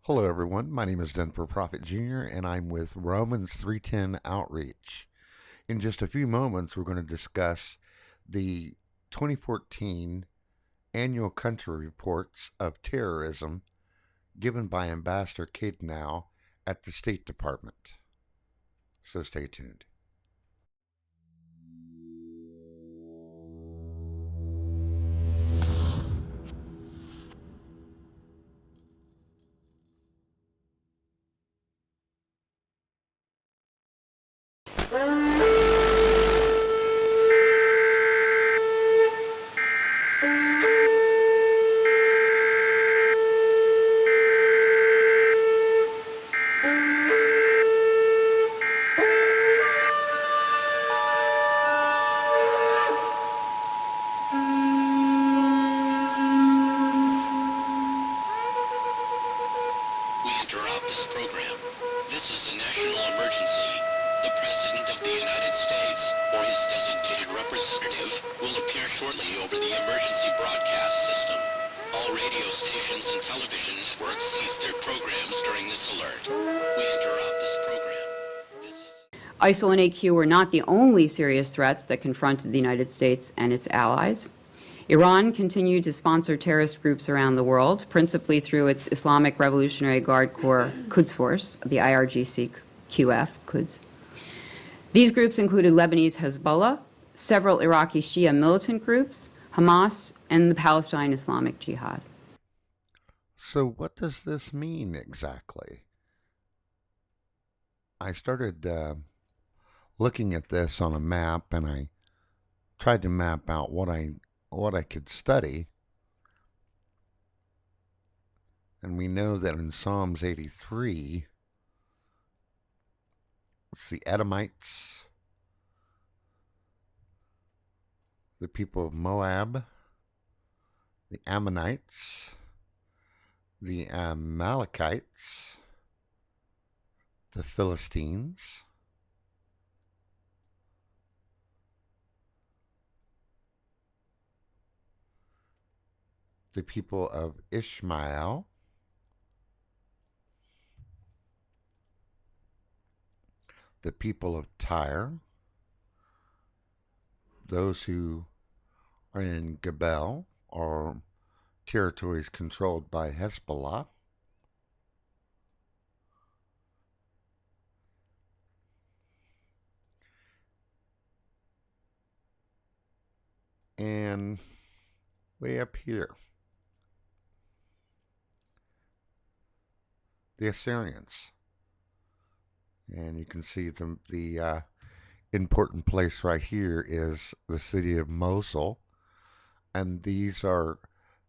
Hello, everyone. My name is Denver Prophet Jr., and I'm with Romans 3:10 Outreach. In just a few moments, we're going to discuss the 2014 annual country reports of terrorism given by Ambassador Cadenau at the State Department. So stay tuned. We interrupt this program. This is a national emergency. The President of the United States, or his designated representative, will appear shortly over the emergency broadcast system. All radio stations and television networks cease their programs during this alert. We interrupt this program. ISIL and AQ were not the only serious threats that confronted the United States and its allies. Iran continued to sponsor terrorist groups around the world, principally through its Islamic Revolutionary Guard Corps Quds Force, the IRGC-QF, Quds. These groups included Lebanese Hezbollah, several Iraqi Shia militant groups, Hamas, and the Palestine Islamic Jihad. So, what does this mean exactly? I started looking at this on a map, and I tried to map out what I could study. And we know that in Psalms 83, it's the Edomites, the people of Moab, the Ammonites, the Amalekites, the Philistines, the people of Ishmael, the people of Tyre, those who are in Gebel, or territories controlled by Hezbollah, and way up here, the Assyrians. And you can see the important place right here is the city of Mosul, and these are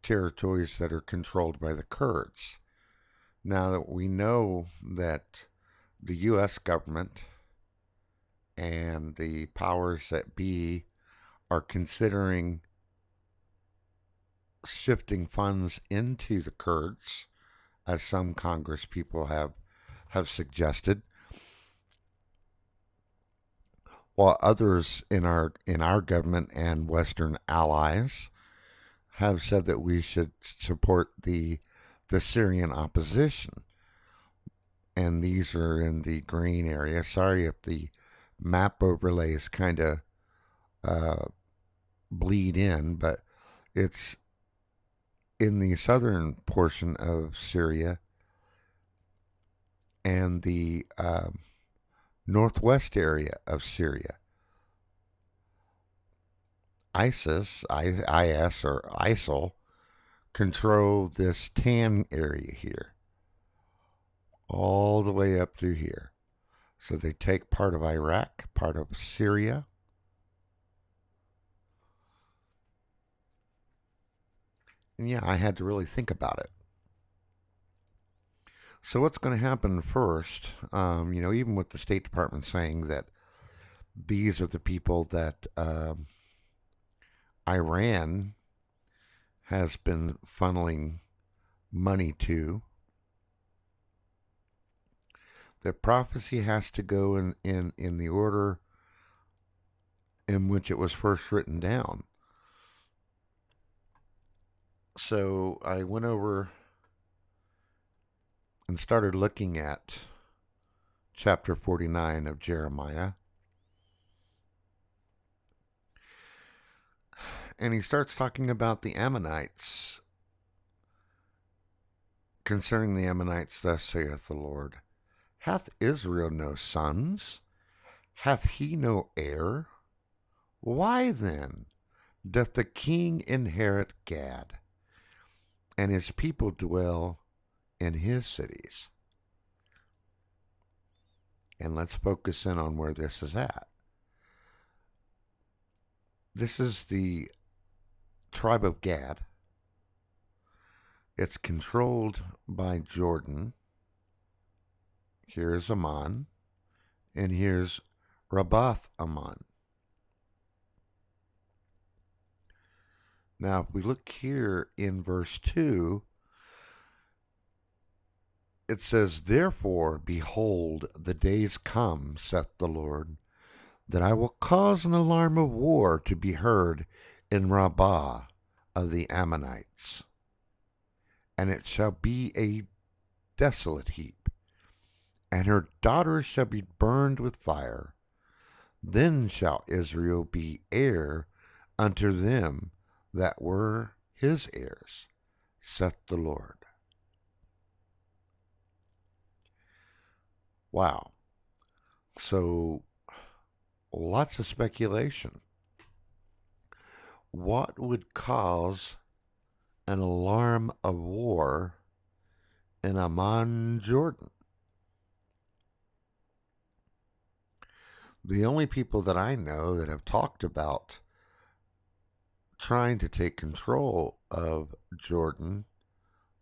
territories that are controlled by the Kurds. Now that we know that the U.S. government and the powers that be are considering shifting funds into the Kurds, as some Congress people have suggested, while others in our government and Western allies have said that we should support the Syrian opposition. And these are in the green area. Sorry if the map overlays kind of bleed in, but it's in the southern portion of Syria and the northwest area of Syria. ISIS, or ISIL, control this tan area here, all the way up through here. So they take part of Iraq, part of Syria. And yeah, I had to really think about it. So what's going to happen first? Even with the State Department saying that these are the people that Iran has been funneling money to, the prophecy has to go in the order in which it was first written down. So I went over and started looking at chapter 49 of Jeremiah. And he starts talking about the Ammonites. Concerning the Ammonites, thus saith the Lord, hath Israel no sons? Hath he no heir? Why then doth the king inherit Gad, and his people dwell in his cities? And let's focus in on where this is at. This is the tribe of Gad. It's controlled by Jordan. Here's Ammon, and here's Rabath Ammon. Now, if we look here in verse 2, it says, therefore, behold, the days come, saith the Lord, that I will cause an alarm of war to be heard in Rabbah of the Ammonites, and it shall be a desolate heap, and her daughters shall be burned with fire. Then shall Israel be heir unto them that were his heirs, saith the Lord. Wow. So, lots of speculation. What would cause an alarm of war in Amman, Jordan? The only people that I know that have talked about trying to take control of Jordan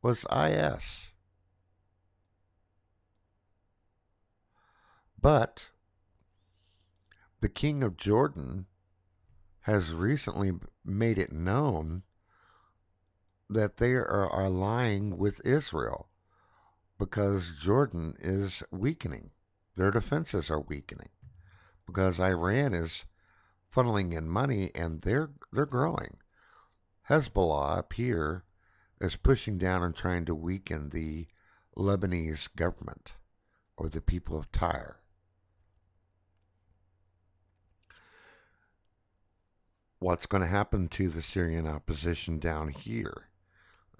was IS. But the king of Jordan has recently made it known that they are allying with Israel because Jordan is weakening. Their defenses are weakening because Iran is funneling in money and they're growing. Hezbollah up here is pushing down and trying to weaken the Lebanese government or the people of Tyre. What's going to happen to the Syrian opposition down here?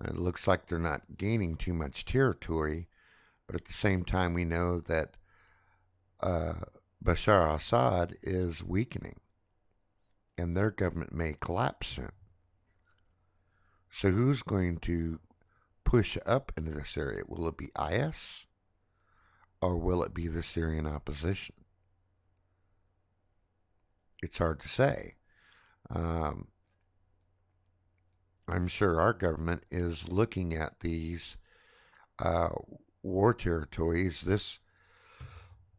It looks like they're not gaining too much territory, but at the same time, we know that Bashar al-Assad is weakening, and their government may collapse soon. So who's going to push up into this area? Will it be IS, or will it be the Syrian opposition? It's hard to say. I'm sure our government is looking at these war territories. This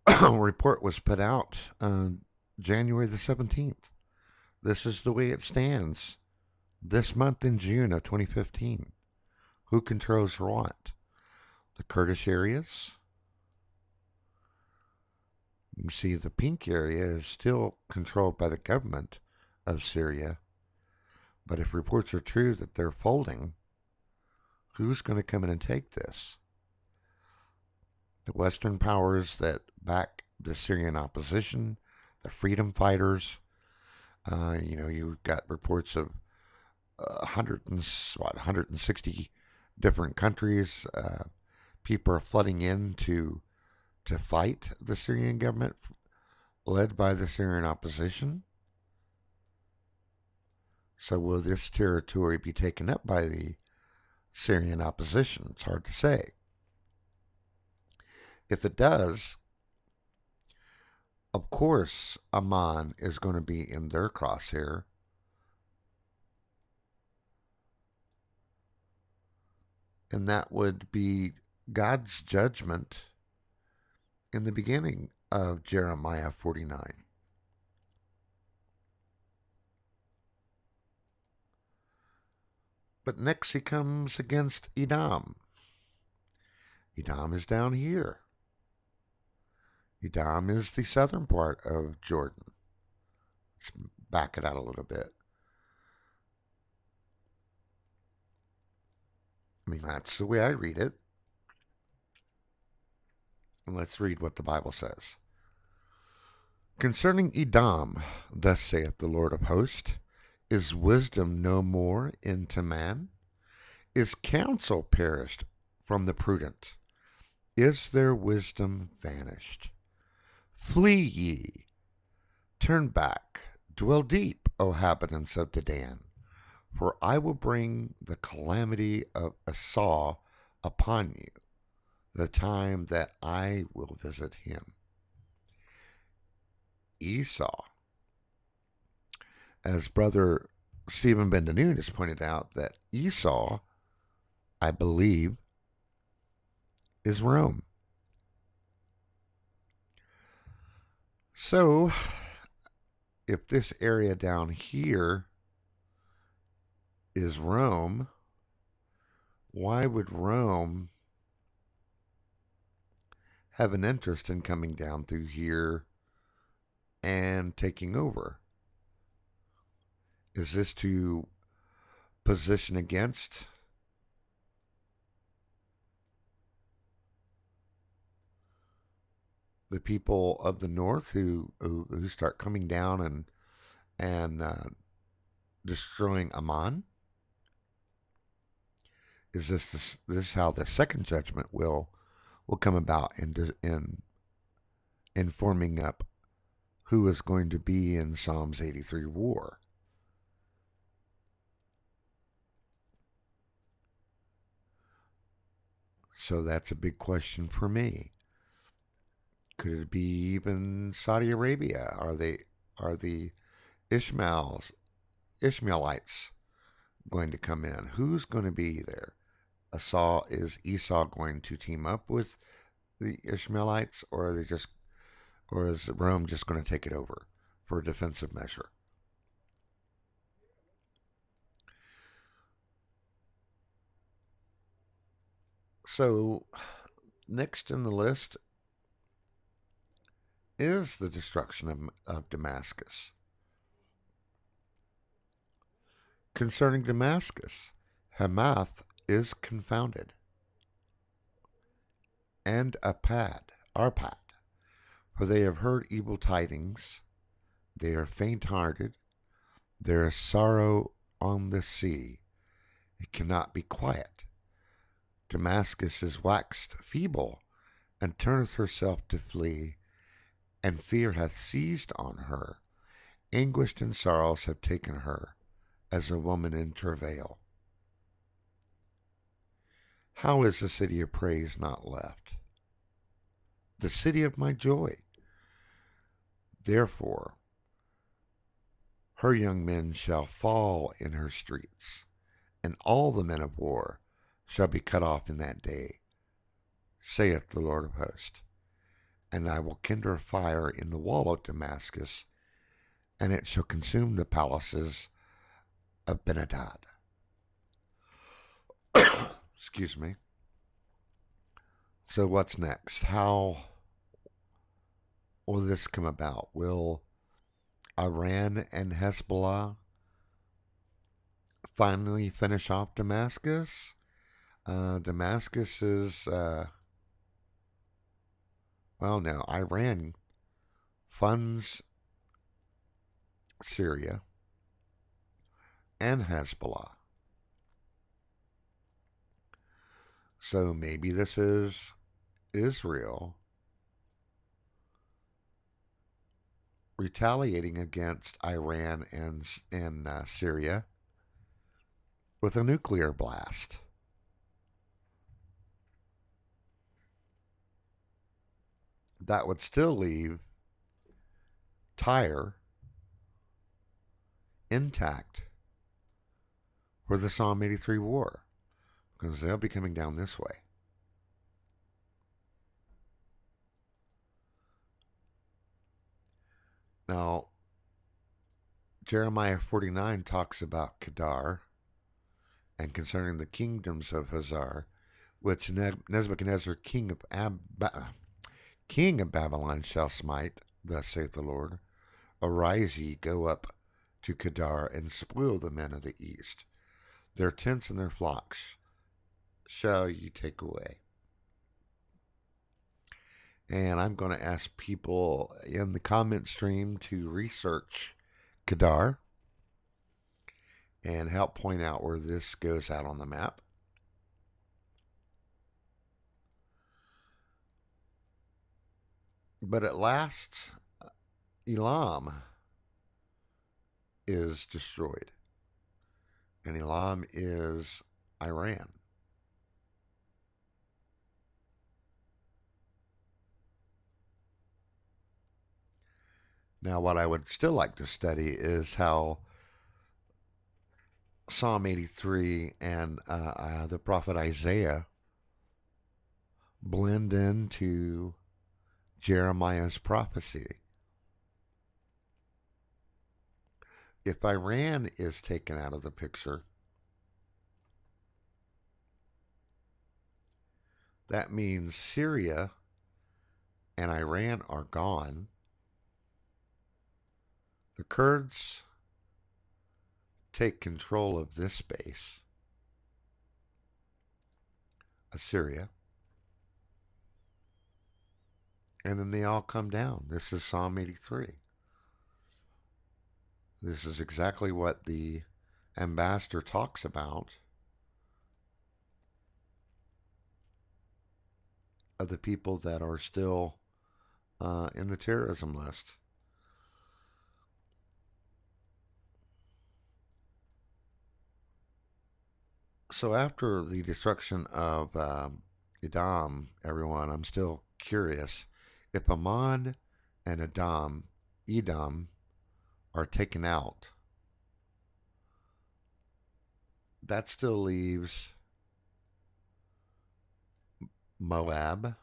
report was put out on January the 17th. This is the way it stands this month in June of 2015. Who controls what? The Kurdish areas. You see, the pink area is still controlled by the government of Syria. But if reports are true that they're folding, who's going to come in and take this? The Western powers that back the Syrian opposition, the freedom fighters. You've got reports of 160 different countries. People are flooding in to fight the Syrian government, led by the Syrian opposition. So will this territory be taken up by the Syrian opposition? It's hard to say. If it does, of course, Amman is going to be in their crosshair. And that would be God's judgment in the beginning of Jeremiah 49. But next he comes against Edom. Edom is down here. Edom is the southern part of Jordan. Let's back it out a little bit. I mean, that's the way I read it. And let's read what the Bible says. Concerning Edom, thus saith the Lord of hosts, is wisdom no more into man? Is counsel perished from the prudent? Is their wisdom vanished? Flee ye, turn back, dwell deep, O inhabitants of Dedan, for I will bring the calamity of Esau upon you, the time that I will visit him. Esau. As Brother Stephen Ben-Danoon has pointed out, that Esau, I believe, is Rome. So, if this area down here is Rome, why would Rome have an interest in coming down through here and taking over? Is this to position against the people of the north who start coming down and destroying Amman? Is this how the second judgment will come about in forming up who is going to be in Psalms 83 war? So that's a big question for me. Could it be even Saudi Arabia? Are the Ishmaelites going to come in? Who's going to be there? Is Esau going to team up with the Ishmaelites, or is Rome just going to take it over for a defensive measure? So, next in the list is the destruction of Damascus. Concerning Damascus, Hamath is confounded, and Arpad, for they have heard evil tidings, they are faint-hearted, there is sorrow on the sea, it cannot be quiet. Damascus is waxed feeble, and turneth herself to flee, and fear hath seized on her. Anguish and sorrows have taken her, as a woman in travail. How is the city of praise not left? The city of my joy. Therefore, her young men shall fall in her streets, and all the men of war shall be cut off in that day, saith the Lord of hosts. And I will kindle a fire in the wall of Damascus, and it shall consume the palaces of Ben-Hadad. Excuse me. So what's next? How will this come about? Will Iran and Hezbollah finally finish off Damascus? Damascus is, Iran funds Syria and Hezbollah. So maybe this is Israel retaliating against Iran and Syria with a nuclear blast. That would still leave Tyre intact for the Psalm 83 war, because they'll be coming down this way. Now, Jeremiah 49 talks about Kedar and concerning the kingdoms of Hazar, which Nebuchadnezzar, king of Babylon, shall smite, thus saith the Lord. Arise ye, go up to Kedar, and spoil the men of the east. Their tents and their flocks shall ye take away. And I'm going to ask people in the comment stream to research Qadar and help point out where this goes out on the map. But at last, Elam is destroyed. And Elam is Iran. Now, what I would still like to study is how Psalm 83 and the prophet Isaiah blend into Jeremiah's prophecy. If Iran is taken out of the picture, that means Syria and Iran are gone. The Kurds take control of this space, Assyria, and then they all come down. This is Psalm 83. This is exactly what the ambassador talks about of the people that are still in the terrorism list. So after the destruction of Edom, everyone, I'm still curious if Ammon and Edom are taken out. That still leaves Moab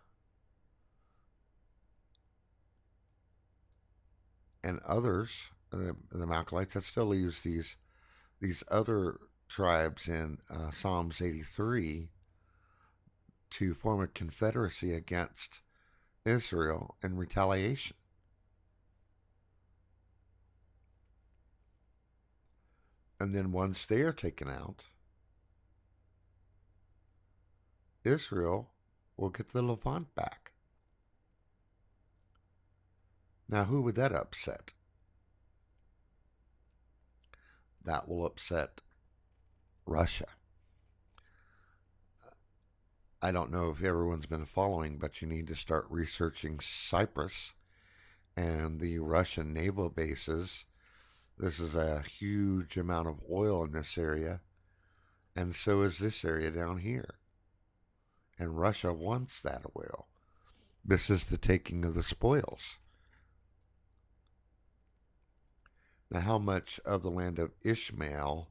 and others, the Amalekites. That still leaves these other tribes in Psalms 83 to form a confederacy against Israel in retaliation. And then once they are taken out, Israel will get the Levant back. Now, who would that upset? That will upset Russia. I don't know if everyone's been following, but you need to start researching Cyprus and the Russian naval bases. This is a huge amount of oil in this area, and so is this area down here. And Russia wants that oil. This is the taking of the spoils. Now, how much of the land of Ishmael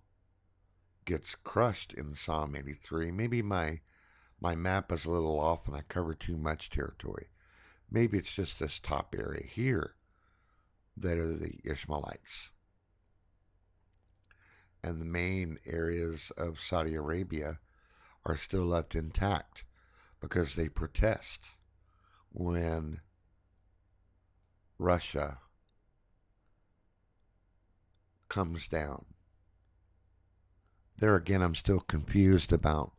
gets crushed in Psalm 83? Maybe my map is a little off and I cover too much territory. Maybe it's just this top area here that are the Ishmaelites. And the main areas of Saudi Arabia are still left intact because they protest when Russia comes down. There again, I'm still confused about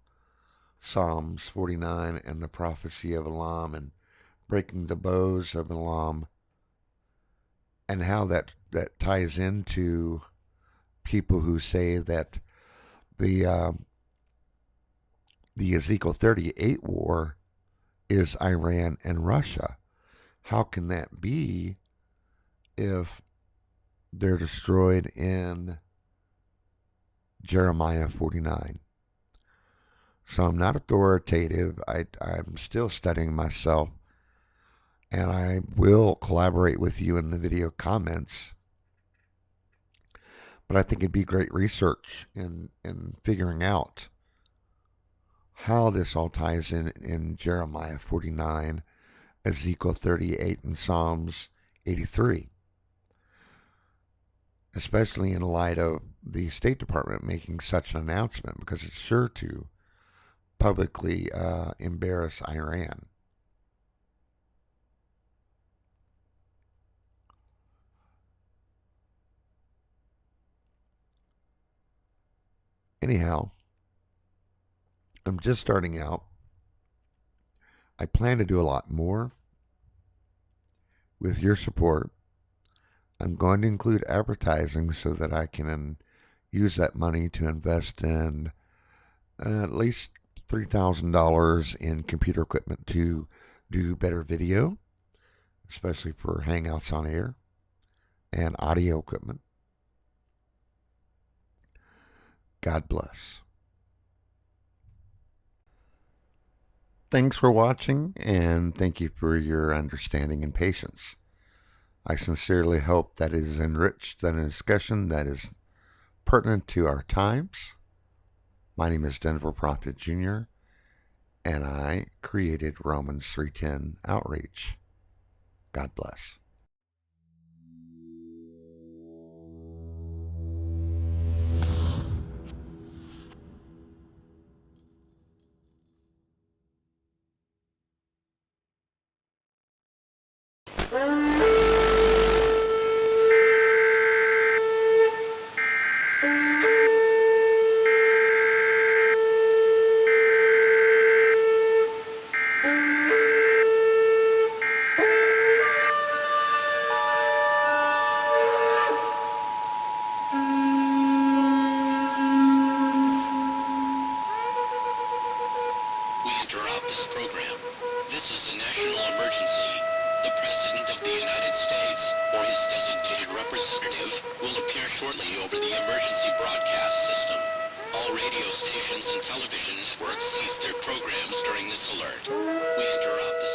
Psalms 49 and the prophecy of Elam and breaking the bows of Elam and how that ties into people who say that the Ezekiel 38 war is Iran and Russia. How can that be if they're destroyed in Jeremiah 49? So I'm not authoritative. I'm still studying myself, and I will collaborate with you in the video comments. But I think it'd be great research in figuring out how this all ties in Jeremiah 49, Ezekiel 38, and Psalms 83. Especially in light of the State Department making such an announcement, because it's sure to publicly embarrass Iran. Anyhow, I'm just starting out. I plan to do a lot more, With your support, I'm going to include advertising so that I can use that money to invest in at least $3,000 in computer equipment to do better video, especially for Hangouts on air, and audio equipment. God bless. Thanks for watching, and thank you for your understanding and patience. I sincerely hope that it has enriched the discussion that is pertinent to our times. My name is Denver Prophet Jr., and I created Romans 3:10 Outreach. God bless. We interrupt this program. This is a national emergency. The President of the United States, or his designated representative, will appear shortly over the emergency broadcast system. All radio stations and television networks cease their programs during this alert. We interrupt this